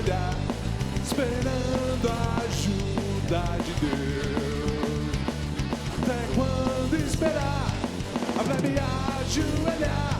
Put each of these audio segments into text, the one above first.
olhar, esperando a ajuda de Deus. Até quando esperar? Pra me ajoelhar,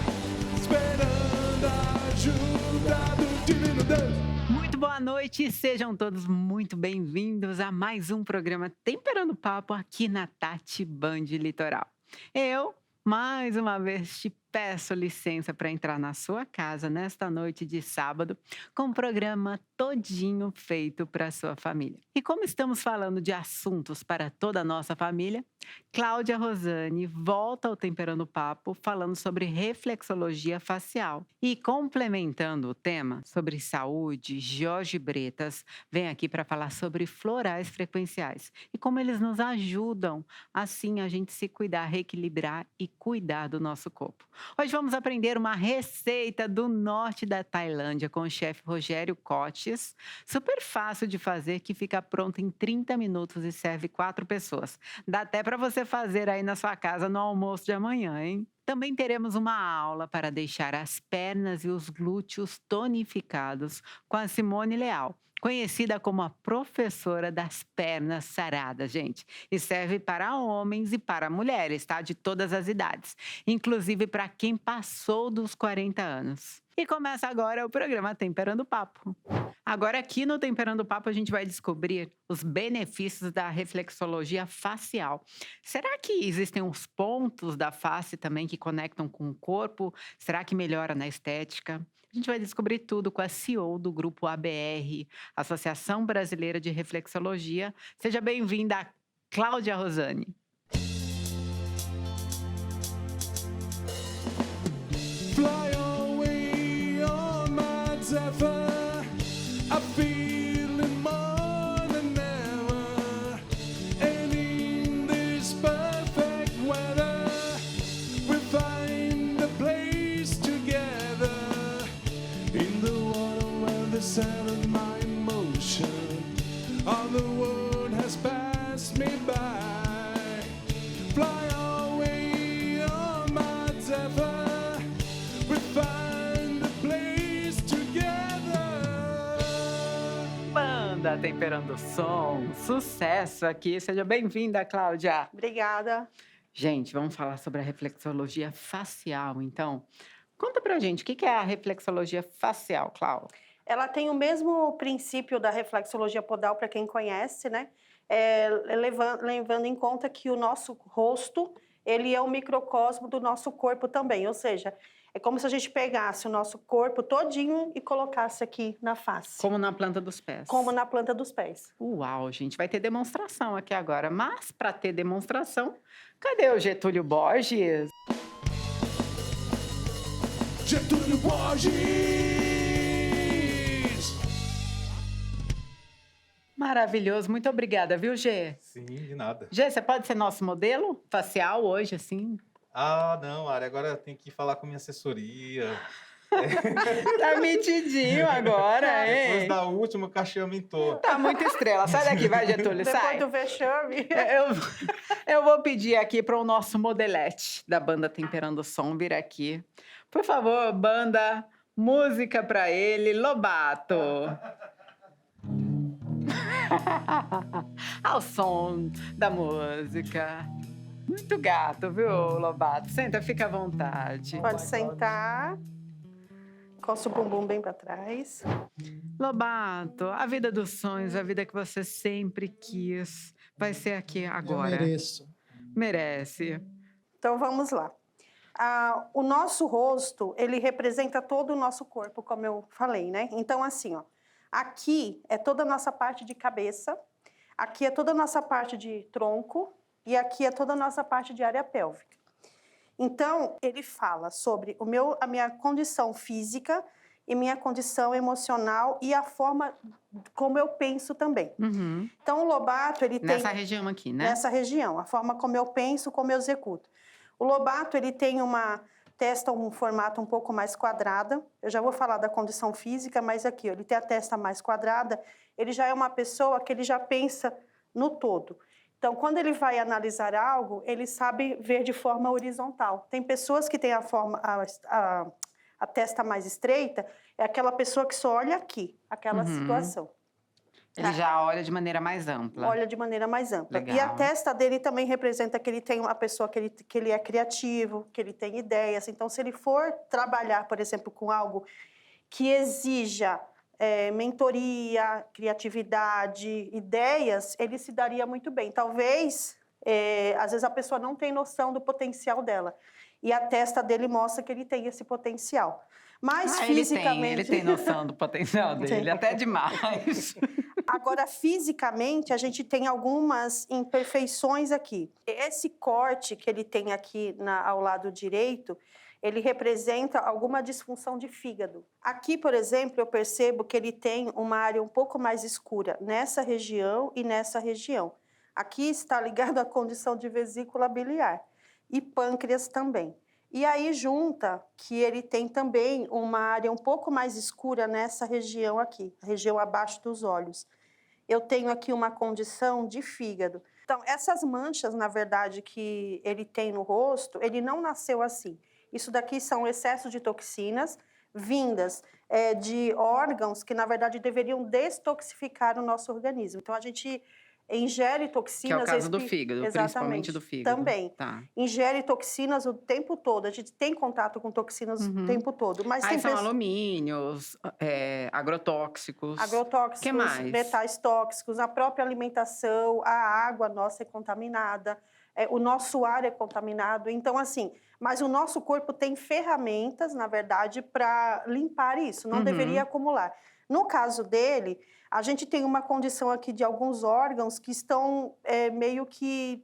esperando a ajuda do Divino Deus. Muito boa noite, sejam todos muito bem-vindos a mais um programa Temperando Papo aqui na Tati Band Litoral. Eu, mais uma vez, te peço licença para entrar na sua casa nesta noite de sábado com um programa todinho feito para a sua família. E como estamos falando de assuntos para toda a nossa família, Cláudia Rosane volta ao Temperando Papo falando sobre reflexologia facial. E complementando o tema sobre saúde, Jorge Bretas vem aqui para falar sobre florais frequenciais e como eles nos ajudam, assim, a gente se cuidar, reequilibrar e cuidar do nosso corpo. Hoje vamos aprender uma receita do norte da Tailândia com o chefe Rogério Cotes, super fácil de fazer, que fica pronta em 30 minutos e serve 4 pessoas. Dá até para você fazer aí na sua casa no almoço de amanhã, hein? Também teremos uma aula para deixar as pernas e os glúteos tonificados com a Simone Leal, conhecida como a professora das pernas saradas, gente. E serve para homens e para mulheres, tá? De todas as idades, inclusive para quem passou dos 40 anos. E começa agora o programa Temperando Papo. Agora aqui no Temperando Papo a gente vai descobrir os benefícios da reflexologia facial. Será que existem uns pontos da face também que conectam com o corpo? Será que melhora na estética? A gente vai descobrir tudo com a CEO do grupo ABR, Associação Brasileira de Reflexologia. Seja bem-vinda, Cláudia Rosane. Fly away on my zephyr, I feel it more than ever. And in this perfect weather, we find a place together. In the water where the sound of my emotion, all the world has passed me by. Fly away on my zephyr, we find a place together. Banda Temperando o Som, sucesso aqui. Seja bem-vinda, Cláudia. Obrigada. Gente, vamos falar sobre a reflexologia facial, então. Conta pra gente, o que é a reflexologia facial, Cláudia? Ela tem o mesmo princípio da reflexologia podal, para quem conhece, né? Levando em conta que o nosso rosto, ele é um microcosmo do nosso corpo também, ou seja, é como se a gente pegasse o nosso corpo todinho e colocasse aqui na face. Como na planta dos pés. Como na planta dos pés. Uau, gente, vai ter demonstração aqui agora. Mas, para ter demonstração, cadê o Getúlio Borges? Getúlio Borges! Maravilhoso, muito obrigada, viu, Gê? Sim, de nada. Gê, você pode ser nosso modelo facial hoje, assim? Ah, não, Ari, agora eu tenho que falar com minha assessoria. Tá metidinho agora, Depois hein? da última, o cachê aumentou. Tá muito estrela. Sai daqui, vai, Getúlio, sai. Depois do vexame. Eu vou pedir aqui para o nosso modelete da banda Temperando o Som vir aqui. Por favor, banda, música para ele, Lobato. Ao som da música. Muito gato, viu, Lobato? Senta, fica à vontade. Pode sentar. Encosta o bumbum bem para trás. Lobato, a vida dos sonhos, a vida que você sempre quis, vai ser aqui agora. Eu mereço. Merece. Então vamos lá. O nosso rosto, ele representa todo o nosso corpo, como eu falei, né? Então assim, ó, aqui é toda a nossa parte de cabeça, aqui é toda a nossa parte de tronco e aqui é toda a nossa parte de área pélvica. Então, ele fala sobre a minha condição física e minha condição emocional e a forma como eu penso também. Uhum. Então, o Lobato, ele tem... Nessa região aqui, né? Nessa região, a forma como eu penso, como eu executo. O Lobato, ele tem uma testa, um formato um pouco mais quadrada. Eu já vou falar da condição física, mas aqui, ó, ele tem a testa mais quadrada. Ele já é uma pessoa que ele já pensa no todo. Então, quando ele vai analisar algo, ele sabe ver de forma horizontal. Tem pessoas que têm a a testa mais estreita, é aquela pessoa que só olha aqui, aquela situação. Ele já olha de maneira mais ampla. Olha de maneira mais ampla. Legal. E a testa dele também representa que ele tem uma pessoa que ele é criativo, que ele tem ideias. Então, se ele for trabalhar, por exemplo, com algo que exija mentoria, criatividade, ideias, ele se daria muito bem. Talvez, às vezes, a pessoa não tem noção do potencial dela. E a testa dele mostra que ele tem esse potencial. Mas fisicamente... Ele tem noção do potencial dele, até demais. Agora, fisicamente, a gente tem algumas imperfeições aqui. Esse corte que ele tem aqui ao lado direito, ele representa alguma disfunção de fígado. Aqui, por exemplo, eu percebo que ele tem uma área um pouco mais escura nessa região e nessa região. Aqui está ligado à condição de vesícula biliar e pâncreas também. E aí junta que ele tem também uma área um pouco mais escura nessa região aqui, a região abaixo dos olhos. Eu tenho aqui uma condição de fígado. Então, essas manchas, na verdade, que ele tem no rosto, ele não nasceu assim. Isso daqui são excessos de toxinas vindas de órgãos que, na verdade, deveriam destoxificar o nosso organismo. Então, a gente ingere toxinas... Que é o caso do fígado, principalmente do fígado. Também. Tá. Ingere toxinas o tempo todo. A gente tem contato com toxinas o tempo todo. Mas Aí tem são alumínios, agrotóxicos. agrotóxicos, Que mais? metais tóxicos, a própria alimentação, a água nossa é contaminada, o nosso ar é contaminado. Então, assim, mas o nosso corpo tem ferramentas, na verdade, para limpar isso. Não deveria acumular. No caso dele, a gente tem uma condição aqui de alguns órgãos que estão meio que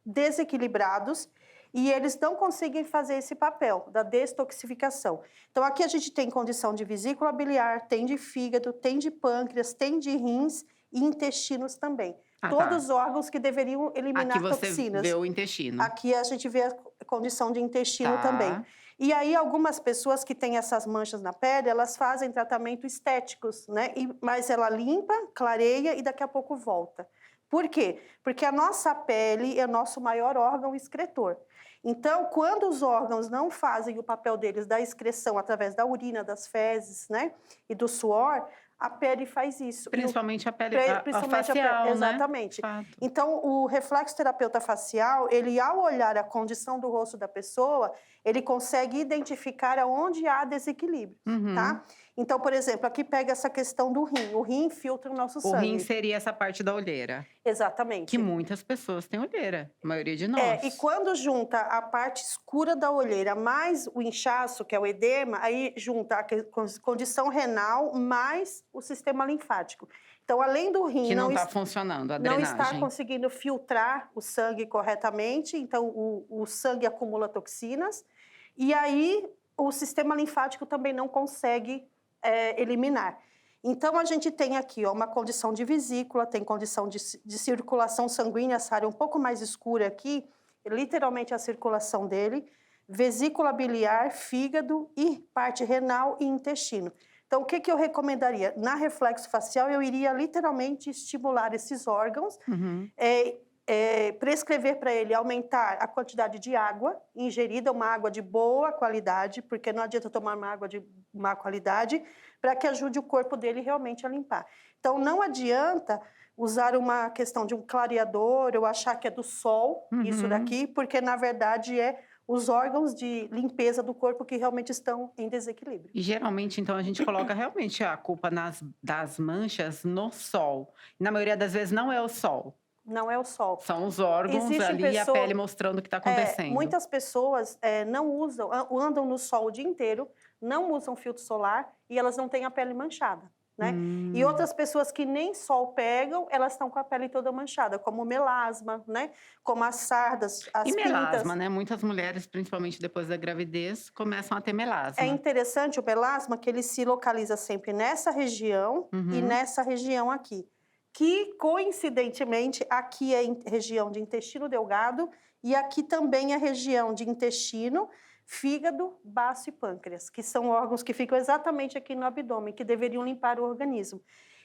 desequilibrados e eles não conseguem fazer esse papel da destoxificação. Então, aqui a gente tem condição de vesícula biliar, tem de fígado, tem de pâncreas, tem de rins e intestinos também. Todos os órgãos que deveriam eliminar toxinas. Aqui você vê o intestino. Aqui a gente vê a condição de intestino também. E aí, algumas pessoas que têm essas manchas na pele, elas fazem tratamentos estéticos, né? Mas ela limpa, clareia e daqui a pouco volta. Por quê? Porque a nossa pele é o nosso maior órgão excretor. Então, quando os órgãos não fazem o papel deles da excreção através da urina, das fezes, né? E do suor, a pele faz isso. Principalmente a pele principalmente facial, né? Exatamente. Fato. Então, o reflexoterapeuta facial, ele ao olhar a condição do rosto da pessoa, ele consegue identificar aonde há desequilíbrio, tá? Então, por exemplo, aqui pega essa questão do rim. O rim filtra o nosso sangue. O rim seria essa parte da olheira. Exatamente. Que muitas pessoas têm olheira, a maioria de nós. E quando junta a parte escura da olheira mais o inchaço, que é o edema, aí junta a condição renal mais o sistema linfático. Então, além do rim... Que não está funcionando, a drenagem. Não está conseguindo filtrar o sangue corretamente, então o sangue acumula toxinas. E aí, o sistema linfático também não consegue eliminar. Então, a gente tem aqui uma condição de vesícula, tem condição de circulação sanguínea, essa área um pouco mais escura aqui, literalmente a circulação dele, vesícula biliar, fígado e parte renal e intestino. Então, o que eu recomendaria? Na reflexo facial, eu iria literalmente estimular esses órgãos, prescrever para ele aumentar a quantidade de água ingerida, uma água de boa qualidade, porque não adianta tomar uma água de má qualidade, para que ajude o corpo dele realmente a limpar. Então, não adianta usar uma questão de um clareador ou achar que é do sol, isso daqui, porque, na verdade, os órgãos de limpeza do corpo que realmente estão em desequilíbrio. E geralmente, então, a gente coloca realmente a culpa das manchas no sol. Na maioria das vezes não é o sol. Não é o sol. São os órgãos ali e a pele mostrando o que está acontecendo. Muitas pessoas não usam, andam no sol o dia inteiro, não usam filtro solar e elas não têm a pele manchada, né? E outras pessoas que nem sol pegam, elas estão com a pele toda manchada, como o melasma, né? Como as sardas, as pintas. E melasma, né? Muitas mulheres, principalmente depois da gravidez, começam a ter melasma. É interessante o melasma que ele se localiza sempre nessa região e nessa região aqui. Que, coincidentemente, aqui é região de intestino delgado e aqui também é região de intestino, fígado, baço e pâncreas, que são órgãos que ficam exatamente aqui no abdômen, que deveriam limpar o organismo.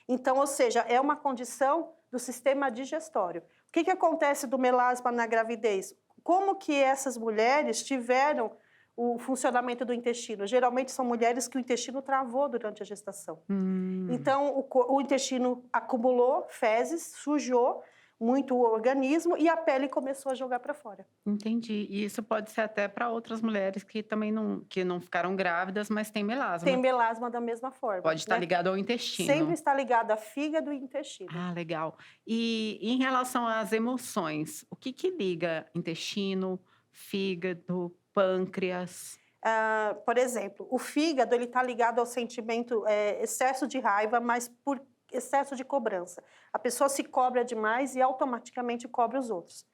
Então, ou seja, é uma condição do sistema digestório. O que acontece do melasma na gravidez? Como que essas mulheres tiveram o funcionamento do intestino. Geralmente são mulheres que o intestino travou durante a gestação. Então, o intestino acumulou fezes, sujou muito o organismo e a pele começou a jogar para fora. Entendi. E isso pode ser até para outras mulheres que também não ficaram grávidas, mas têm melasma. Tem melasma da mesma forma. Pode estar né? ligado ao intestino. Sempre está ligado a fígado e intestino. Ah, legal. E em relação às emoções, o que liga intestino, fígado, pâncreas? Por exemplo, o fígado ele está ligado ao sentimento, excesso de raiva, mas por excesso de cobrança. A pessoa se cobra demais e automaticamente cobra os outros.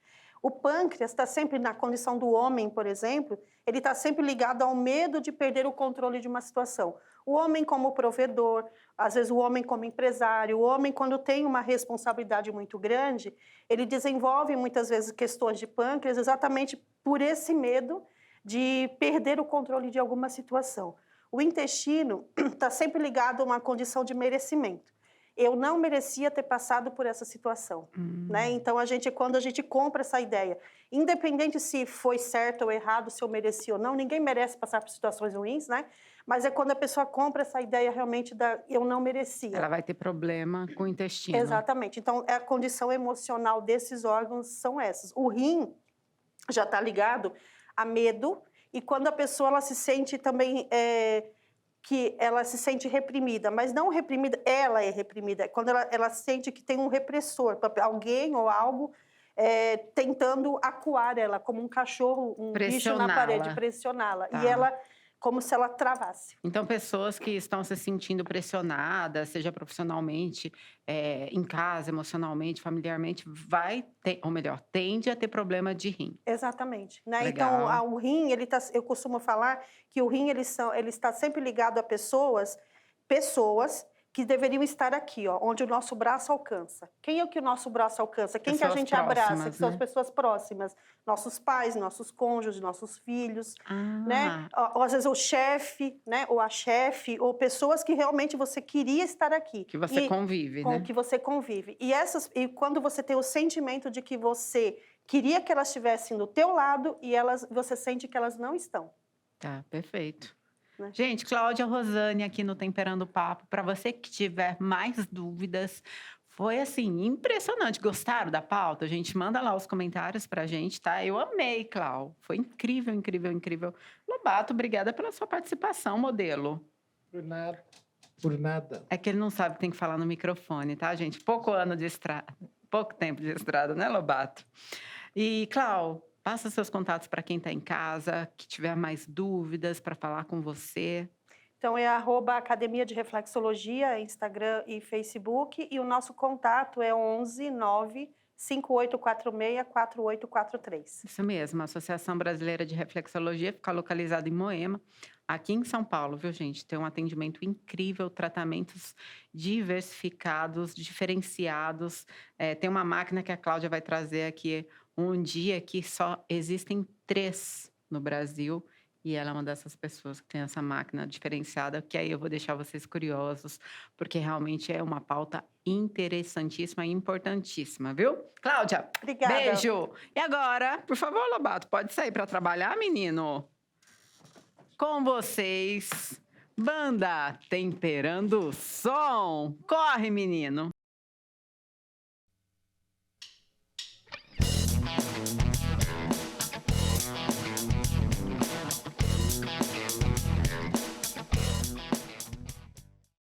O pâncreas está sempre na condição do homem, por exemplo, ele está sempre ligado ao medo de perder o controle de uma situação. O homem como provedor, às vezes o homem como empresário, o homem quando tem uma responsabilidade muito grande, ele desenvolve muitas vezes questões de pâncreas exatamente por esse medo de perder o controle de alguma situação. O intestino está sempre ligado a uma condição de merecimento. Eu não merecia ter passado por essa situação. Né? Então, quando a gente compra essa ideia, independente se foi certo ou errado, se eu mereci ou não, ninguém merece passar por situações ruins, né? Mas é quando a pessoa compra essa ideia realmente da eu não merecia. Ela vai ter problema com o intestino. Exatamente. Então, a condição emocional desses órgãos são essas. O rim já está ligado a medo, e quando a pessoa ela se sente também... que ela se sente reprimida, mas não reprimida, ela é reprimida. Quando ela sente que tem um repressor, alguém ou algo tentando acuar ela, como um cachorro, um bicho na parede, pressioná-la. Tá. E ela, como se ela travasse. Então, pessoas que estão se sentindo pressionadas, seja profissionalmente, em casa, emocionalmente, familiarmente, tende a ter problema de rim. Exatamente. Né? Legal. Então, o rim, eu costumo falar que o rim ele está sempre ligado a pessoas que deveriam estar aqui, ó, onde o nosso braço alcança. Quem é que o nosso braço alcança? Quem que a Pessoas gente abraça? próximas, Que são né? as pessoas próximas. Nossos pais, nossos cônjuges, nossos filhos. Né? Ou às vezes o chefe, né? Ou a chefe, ou pessoas que realmente você queria estar aqui. Que você convive, com né? que você convive. E quando você tem o sentimento de que você queria que elas estivessem do teu lado e você sente que elas não estão. Tá, perfeito. Né? Gente, Cláudia Rosane aqui no Temperando o Papo. Para você que tiver mais dúvidas, foi assim, impressionante. Gostaram da pauta? Gente, manda lá os comentários pra gente, tá? Eu amei, Clau. Foi incrível, incrível, incrível. Lobato, obrigada pela sua participação, modelo. Por nada. Por nada. É que ele não sabe que tem que falar no microfone, tá, gente? Pouco tempo de estrada, né, Lobato? E, Clau, passa seus contatos para quem está em casa, que tiver mais dúvidas para falar com você. Então, é @Academia de Reflexologia, Instagram e Facebook. E o nosso contato é 11 9 5846 4843. Isso mesmo, a Associação Brasileira de Reflexologia fica localizada em Moema, aqui em São Paulo, viu, gente? Tem um atendimento incrível, tratamentos diversificados, diferenciados. Tem uma máquina que a Cláudia vai trazer aqui um dia que só existem 3 no Brasil. E ela é uma dessas pessoas que tem essa máquina diferenciada, que aí eu vou deixar vocês curiosos, porque realmente é uma pauta interessantíssima e importantíssima, viu? Cláudia, Obrigada. beijo! E agora, por favor, Lobato, pode sair para trabalhar, menino? Com vocês, Banda Temperando o Som. Corre, menino!